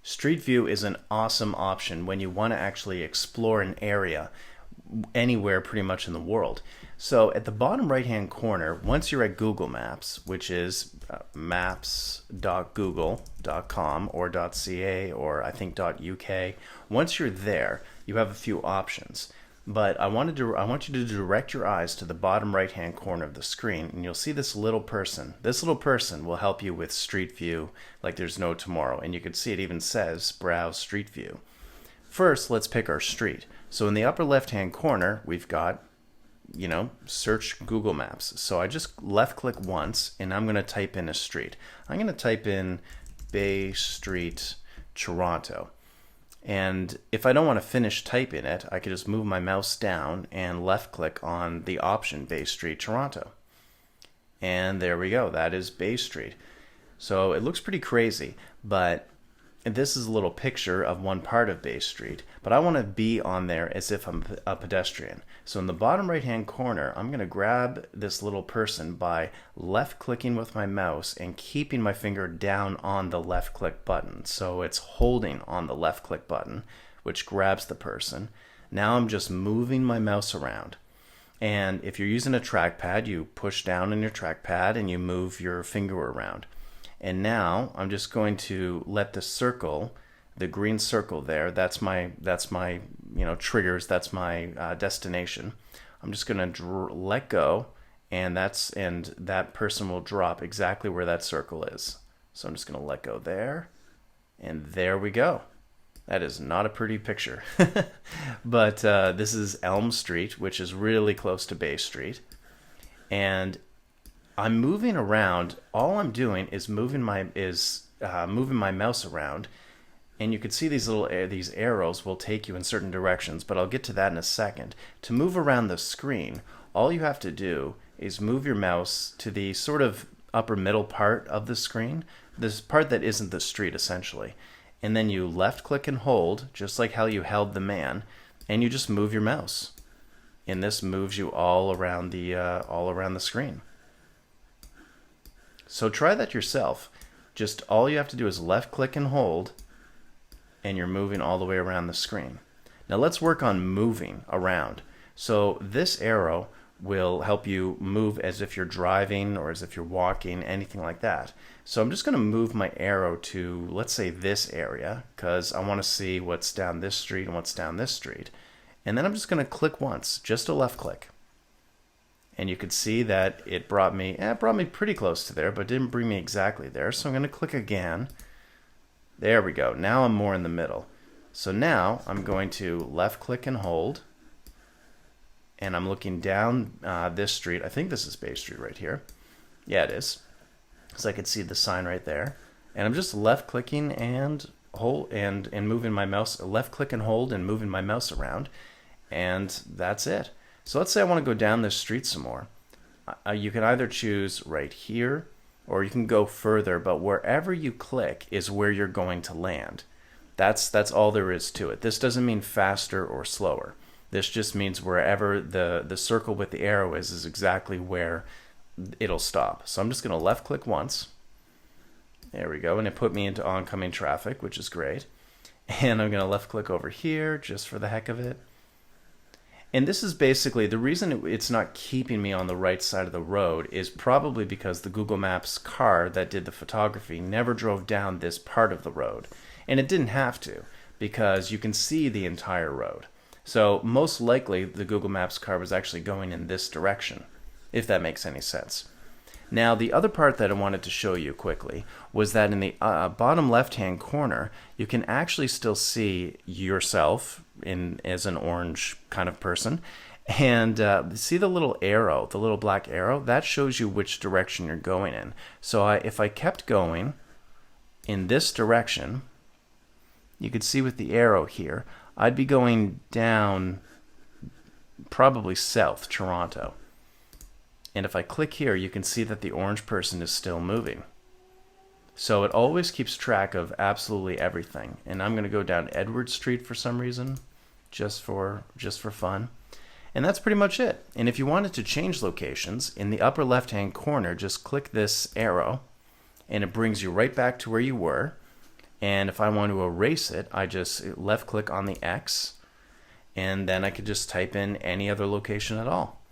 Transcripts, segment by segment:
Street View is an awesome option when you want to actually explore an area anywhere pretty much in the world. So at the bottom right hand corner, once you're at Google Maps, which is maps.google.com or .ca or I think .uk, once you're there, you have a few options. But I want you to direct your eyes to the bottom right hand corner of the screen, and you'll see this little person. This little person will help you with Street View like there's no tomorrow. And you can see it even says Browse Street View. First, let's pick our street. So in the upper left hand corner, we've got, search Google Maps. So I just left click once, and I'm going to type in a street. I'm going to type in Bay Street, Toronto. And if I don't want to finish typing it, I could just move my mouse down and left click on the option Bay Street, Toronto. And there we go. That is Bay Street. So it looks pretty crazy, but this is a little picture of one part of Bay Street. But I want to be on there as if I'm a pedestrian. So in the bottom right hand corner, I'm going to grab this little person by left clicking with my mouse and keeping my finger down on the left click button. So it's holding on the left click button, which grabs the person. Now I'm just moving my mouse around. And if you're using a trackpad, you push down on your trackpad and you move your finger around. And now I'm just going to let the circle, the green circle there, that's my triggers, that's my destination. I'm just going to let go, and that person will drop exactly where that circle is. So I'm just going to let go there, and there we go. That is not a pretty picture. But this is Elm Street, which is really close to Bay Street. And I'm moving around. All I'm doing is moving my mouse around, and you can see these arrows will take you in certain directions, but I'll get to that in a second. To move around the screen, all you have to do is move your mouse to the sort of upper middle part of the screen, this part that isn't the street essentially, and then you left click and hold, just like how you held the man, and you just move your mouse, and this moves you all around the screen. So try that yourself. Just all you have to do is left click and hold, and you're moving all the way around the screen. Now let's work on moving around. So this arrow will help you move as if you're driving or as if you're walking, anything like that. So I'm just going to move my arrow to, let's say, this area, because I want to see what's down this street and what's down this street. And then I'm just going to click once, just a left click. And you could see that it brought me pretty close to there, but didn't bring me exactly there. So I'm going to click again. There we go. Now I'm more in the middle. So now I'm going to left click and hold. And I'm looking down this street. I think this is Bay Street right here. Yeah, it is. So I could see the sign right there. And I'm just left clicking and hold and moving my mouse, left click and hold and moving my mouse around. And that's it. So let's say I want to go down this street some more. You can either choose right here, or you can go further, but wherever you click is where you're going to land. That's all there is to it. This doesn't mean faster or slower. This just means wherever the circle with the arrow is exactly where it'll stop. So I'm just going to left click once. There we go, and it put me into oncoming traffic, which is great. And I'm going to left click over here just for the heck of it. And this is basically, the reason it's not keeping me on the right side of the road is probably because the Google Maps car that did the photography never drove down this part of the road. And it didn't have to, because you can see the entire road. So most likely the Google Maps car was actually going in this direction, if that makes any sense. Now the other part that I wanted to show you quickly was that in the bottom left-hand corner, you can actually still see yourself as an orange kind of person. And see the little arrow, the little black arrow? That shows you which direction you're going in. So if I kept going in this direction, you could see with the arrow here, I'd be going down probably south, Toronto. And if I click here, you can see that the orange person is still moving. So it always keeps track of absolutely everything. And I'm going to go down Edward Street for some reason, just for fun. And that's pretty much it. And if you wanted to change locations, in the upper left-hand corner, just click this arrow, and it brings you right back to where you were. And if I want to erase it, I just left click on the X, and then I could just type in any other location at all.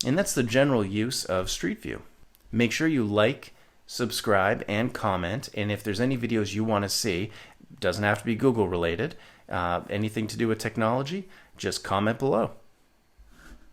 And that's the general use of Street View. Make sure you like, subscribe, and comment. And if there's any videos you want to see, doesn't have to be Google related, anything to do with technology, just comment below.